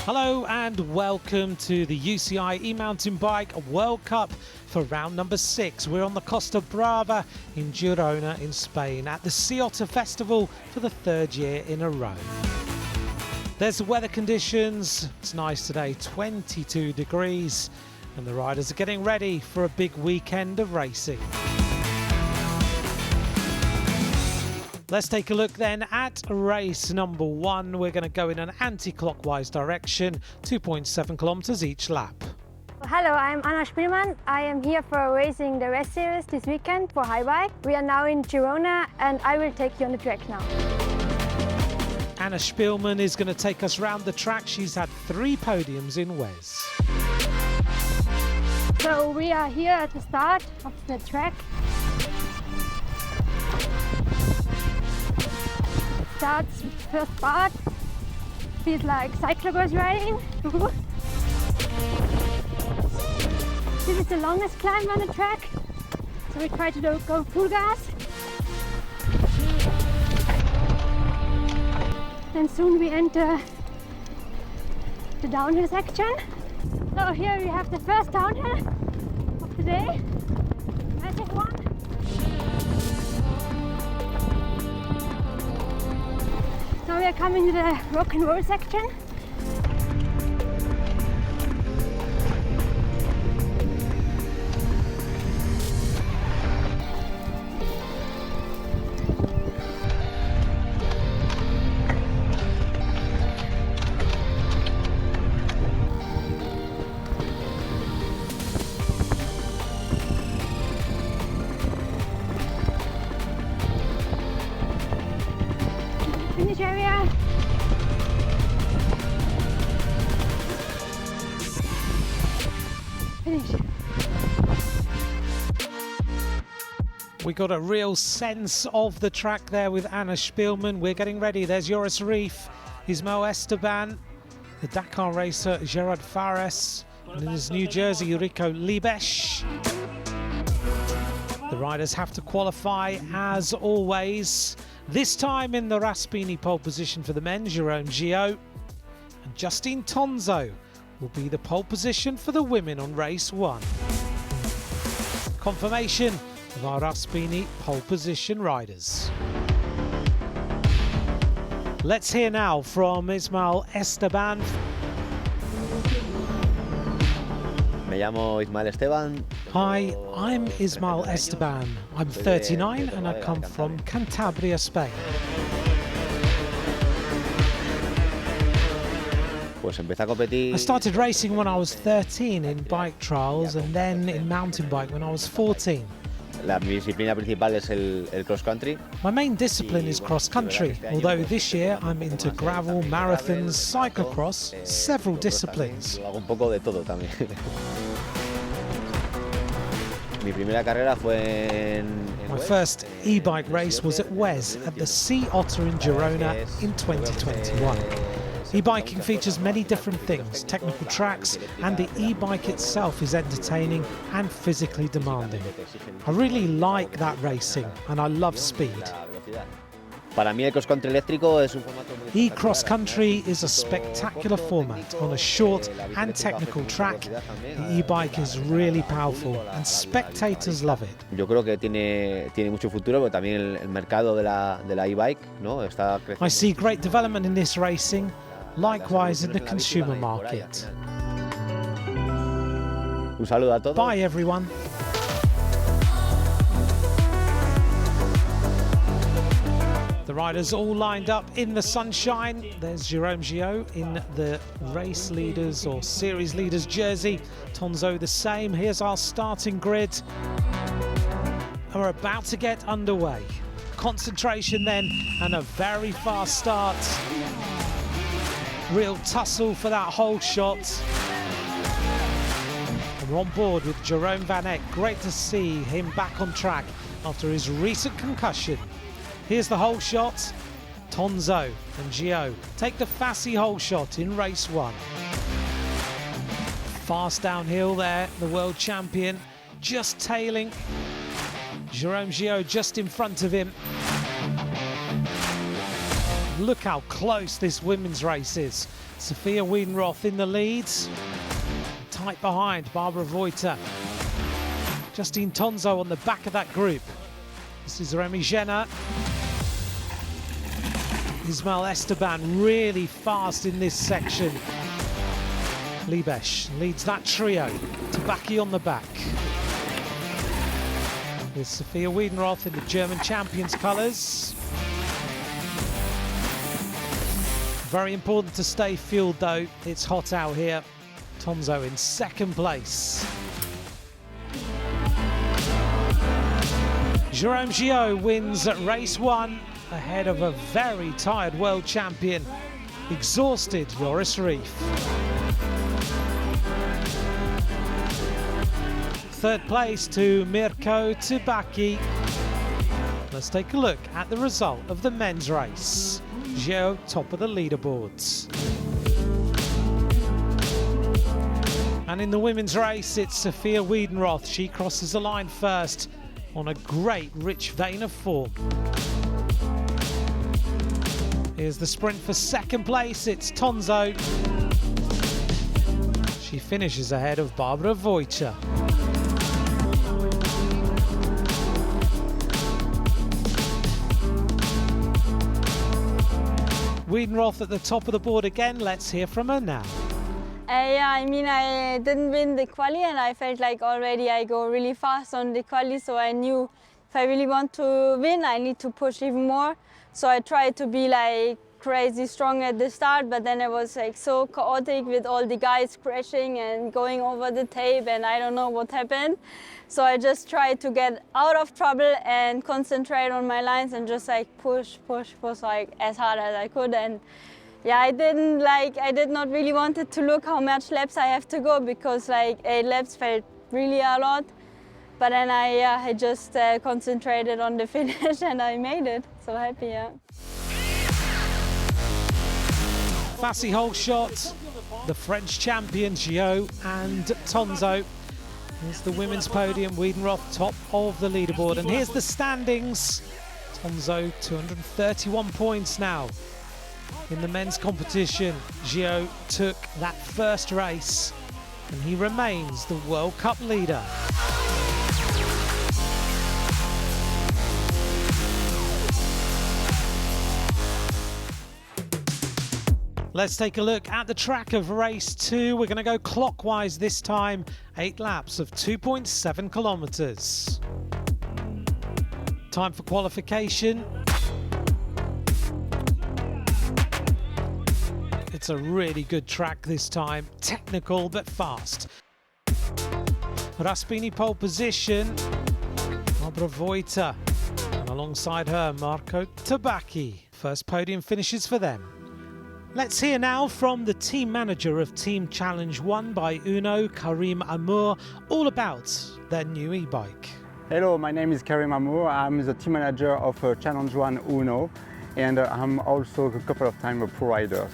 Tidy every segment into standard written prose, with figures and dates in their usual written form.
Hello and welcome to the UCI E-Mountain Bike World Cup for round number 6. We're on the Costa Brava in Girona in Spain at the Sea Otter Festival for the 3rd year in a row. There's the weather conditions. It's nice today, 22 degrees, and the riders are getting ready for a big weekend of racing. Let's take a look then at race number 1. We're going to go in an anti-clockwise direction, 2.7 kilometers each lap. Hello, I'm Anna Spielmann. I am here for racing the West Series this weekend for high bike. We are now in Girona and I will take you on the track now. Anna Spielmann is going to take us round the track. She's had 3 podiums in WES. So we are here at the start of the track. Starts first part, feels like cyclocross riding. This is the longest climb on the track, so we try to go full gas. And soon we enter the downhill section. So here we have the first downhill of the day, massive one. Now we are coming to the rock and roll section. Finish area. Finish. We got a real sense of the track there with Anna Spielmann. We're getting ready. There's Joris Reef, Ismael Esteban, the Dakar racer Gerard Fares, and in his new jersey Rico Libesch. The riders have to qualify as always. This time in the Raspini pole position for the men, Jerome Gio, and Justine Tonzo will be the pole position for the women on race 1. Confirmation of our Raspini pole position riders. Let's hear now from Ismael Esteban. Me llamo Ismael Esteban. Hi, I'm Ismael Esteban. I'm 39 and I come from Cantabria, Spain. I started racing when I was 13 in bike trials and then in mountain bike when I was 14. La disciplina principal es el cross-country. My main discipline is cross-country, although this year I'm into gravel, marathons, cyclocross, several disciplines. Hago un poco de todo también. Mi primera carrera fue en My first e-bike race was at WES at the Sea Otter in Girona in 2021. E-biking features many different things, technical tracks, and the e-bike itself is entertaining and physically demanding. I really like that racing and I love speed. Para mí el cross-country eléctrico es un formato muy E-cross-country is a spectacular format on a short and technical track. The e-bike is really powerful and spectators love it. Yo creo que tiene mucho futuro, pero también el mercado de la e-bike, ¿no? Está creciendo. I see great development in this racing, likewise in the consumer market. Un saludo a todos. Bye everyone. The riders all lined up in the sunshine. There's Jerome Gio in the race leaders or series leaders jersey. Tonzo the same. Here's our starting grid. We're about to get underway. Concentration then and a very fast start. Real tussle for that hold shot. And we're on board with Jerome Van Eck. Great to see him back on track after his recent concussion. Here's the hole shot. Tonzo and Gio take the Fassi hole shot in race 1. Fast downhill there, the world champion just tailing. Jerome Gio just in front of him. look how close this women's race is. Sophia Wiedenroth in the lead. Tight behind, Barbara Voiter. Justine Tonzo on the back of that group. This is Remy Jenner. Ismael Esteban really fast in this section. Liebesch leads that trio. Tabaki on the back. With Sophia Wiedenroth in the German champions colours. Very important to stay fueled though. It's hot out here. Tonzo in second place. Jérôme Gillot wins at race 1 ahead of a very tired world champion, exhausted Joris Rief. Third place to Mirko Tabaki. Let's take a look at the result of the men's race. Gillot top of the leaderboards. And in the women's race, it's Sophia Wiedenroth. She crosses the line first on a great rich vein of form. Here's the sprint for second place. It's Tonzo. She finishes ahead of Barbara Voiter. Wiedenroth at the top of the board again. Let's hear from her now. Yeah, I mean, I didn't win the quali and I felt like already I go really fast on the quali, so I knew if I really want to win, I need to push even more. So I tried to be like crazy strong at the start, but then it was like so chaotic with all the guys crashing and going over the tape and I don't know what happened. So I just tried to get out of trouble and concentrate on my lines and just like push like as hard as I could. And yeah, I did not really wanted to look how much laps I have to go because like 8 laps felt really a lot. But then I just concentrated on the finish and I made it. So happy, yeah. Fassi Holshot, the French champion Gillot and Tonzo. Here's the women's podium, Wiedenroth top of the leaderboard. And here's the standings. Tonzo 231 points now. In the men's competition, Gillot took that first race and he remains the World Cup leader. Let's take a look at the track of race 2. We're going to go clockwise this time, 8 laps of 2.7 kilometers. Time for qualification. It's a really good track this time, technical but fast. Raspini pole position, Barbara Voiter, and alongside her Marco Tabaki. First podium finishes for them. Let's hear now from the team manager of Team Challenge 1 by Uno, Karim Amour, all about their new e-bike. Hello, my name is Karim Amour. I'm the team manager of Challenge 1 Uno, and I'm also a couple of times a pro rider.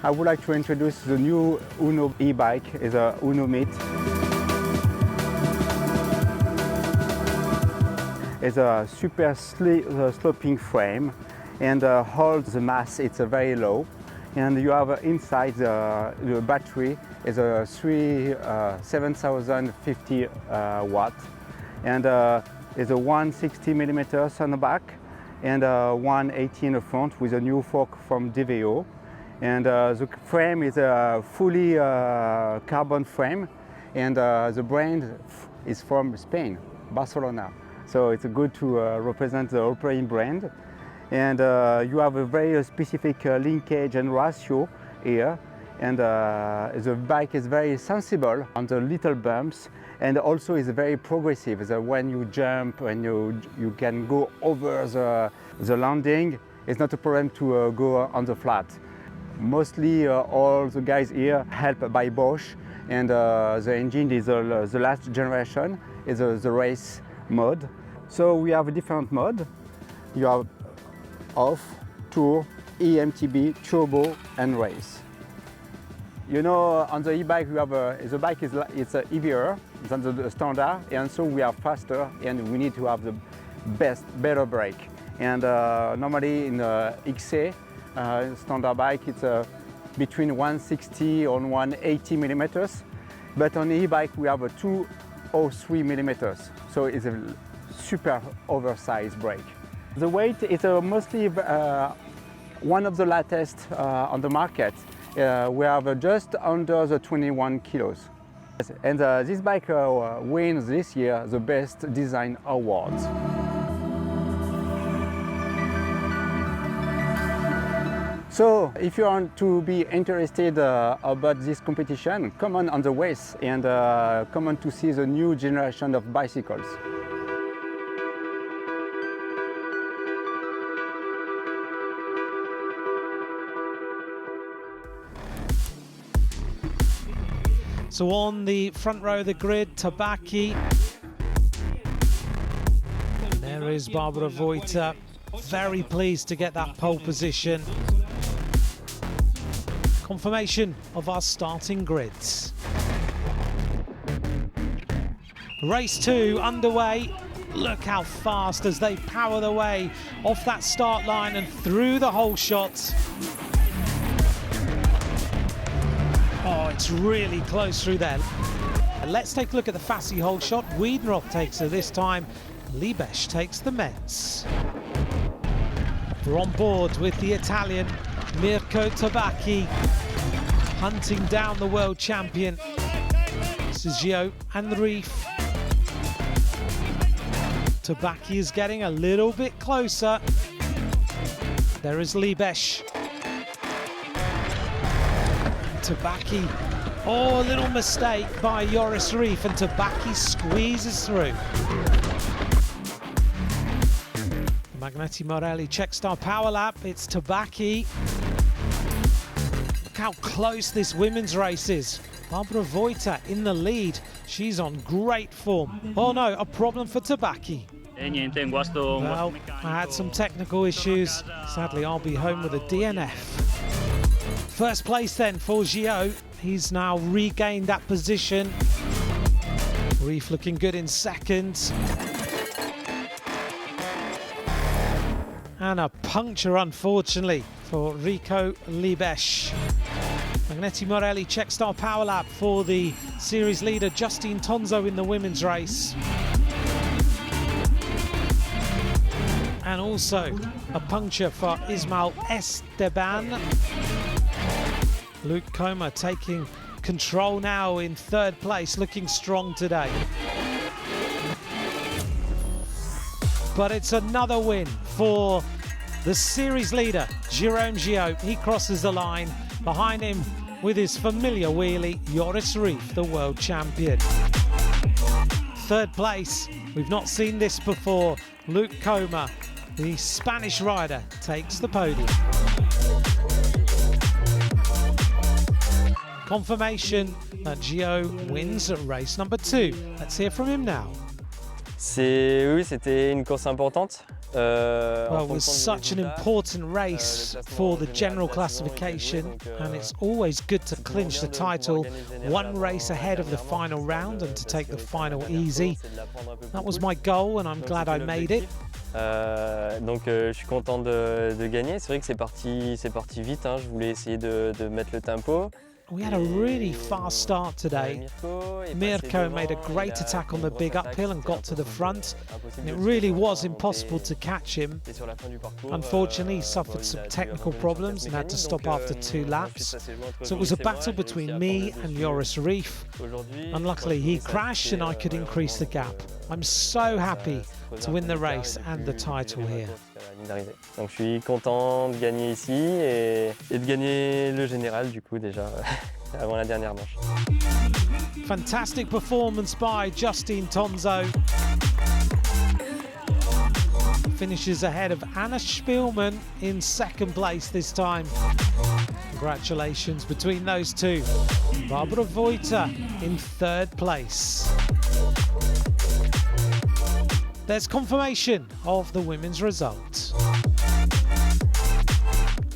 I would like to introduce the new Uno e-bike. It's a Uno Meet. It's a super sloping frame, and all the mass it's very low. And you have inside the battery is a 7,050 watt, and it's a 160 millimeters on the back and 180 in the front with a new fork from DVO. And the frame is a fully carbon frame, and the brand is from Spain, Barcelona. So it's good to represent the European brand. And you have a very specific linkage and ratio here. And the bike is very sensible on the little bumps, and also is very progressive. So when you jump and you can go over the landing, it's not a problem to go on the flat. Mostly all the guys here helped by Bosch, and the engine is the last generation, is the race mode. So we have a different mode. You have off, tour, E-MTB, turbo, and race. You know, on the e-bike we have the bike it's heavier than the standard, and so we are faster, and we need to have better brake. And normally in XA standard bike, it's between 160 and 180 millimeters. But on the e-bike, we have a 203 millimeters. So it's a super oversized brake. The weight is mostly one of the latest on the market. We have just under the 21 kilos. And this bike wins this year the Best Design Awards. So if you want to be interested about this competition, come on the race and come on to see the new generation of bicycles. So on the front row of the grid, Tabaki. There is Barbara Voita, very pleased to get that pole position. Confirmation of our starting grids. Race 2 underway. Look how fast as they power their way off that start line and through the hole shot. Oh, it's really close through there. Let's take a look at the Fassi hole shot. Wiedenroth takes her this time. Libesch takes the men's. We're on board with the Italian Mirko Tabaki, hunting down the world champion. This is Gio and the Reef. Tabaki is getting a little bit closer. There is Libesch. Tabaki, oh, a little mistake by Joris Reef, and Tabaki squeezes through. Magneti Morelli Checkstar Power Lap, it's Tabaki. Look how close this women's race is. Barbara Voita in the lead, she's on great form. Oh no, a problem for Tabaki. Well, I had some technical issues. Sadly, I'll be home with a DNF. First place then for Gio. He's now regained that position. Reef looking good in second. And a puncture, unfortunately, for Rico Libesch. Magneti Morelli Checkstar Power Lap for the series leader Justine Tonzo in the women's race. And also a puncture for Ismael Esteban. Luke Comer taking control now in third place, looking strong today. But it's another win for the series leader, Jérôme Gio. He crosses the line. Behind him, with his familiar wheelie, Joris Reef, the world champion. Third place, we've not seen this before. Luke Comer, the Spanish rider, takes the podium. Confirmation that Gio wins race number 2. Let's hear from him now. Oui, c'était une course importante. Well, it was such an important race for the general classification, and it's always good to clinch the title one race ahead of the final round and to take the final easy. That was my goal, and I'm glad I made it. Donc je suis content de gagner. C'est vrai que c'est parti vite, hein. Je voulais essayer de mettre le tempo. We had a really fast start today. Mirko made a great attack on the big uphill and got to the front. And it really was impossible to catch him. Unfortunately, he suffered some technical problems and had to stop after 2 laps. So it was a battle between me and Joris Reef. Unluckily, he crashed and I could increase the gap. I'm so happy to win the race and the title here. Donc je suis content de gagner ici et de gagner le général du coup déjà avant la dernière manche. Fantastic performance by Justine Tonzo. Finishes ahead of Anna Spielmann in second place this time. Congratulations between those two. Barbara Voita in third place. There's confirmation of the women's results.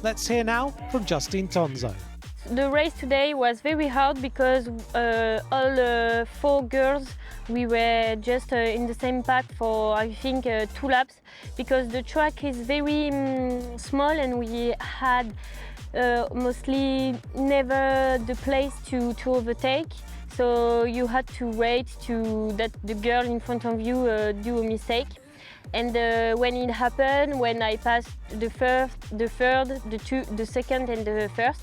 Let's hear now from Justine Tonzo. The race today was very hard because all 4 girls We were just in the same pack for, I think, 2 laps, because the track is very small and we had mostly never the place to overtake. So you had to wait that the girl in front of you do a mistake. And when it happened, when I passed the first, the third, the second and the first,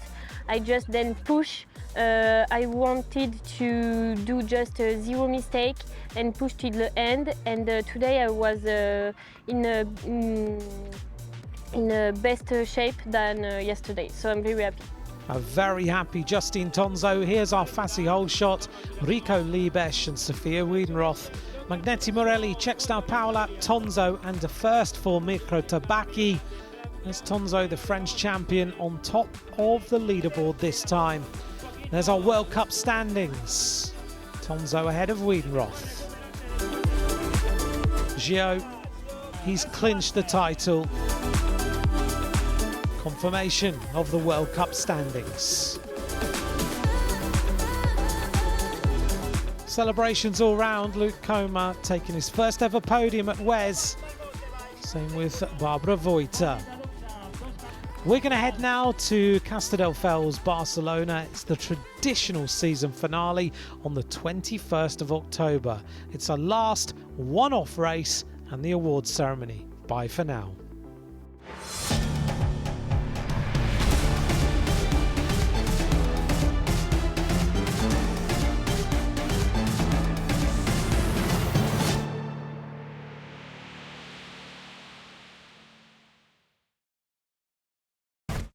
I just then push. I wanted to do just 0 mistake and push till the end. And today I was in a best shape than yesterday. So I'm very happy. A very happy Justine Tonzo. Here's our Fassi hole shot. Rico Liebesch and Sofia Wiedenroth. Magneti Morelli checks now power lap. Tonzo and a first for Mirko Tabaki. There's Tonzo, the French champion, on top of the leaderboard this time. There's our World Cup standings. Tonzo ahead of Wiedenroth. Gio, he's clinched the title. Confirmation of the World Cup standings. Celebrations all round. Luke Coma taking his first ever podium at Wes. Same with Barbara Voita. We're going to head now to Castelldefels, Barcelona. It's the traditional season finale on the 21st of October. It's our last one-off race and the awards ceremony. Bye for now.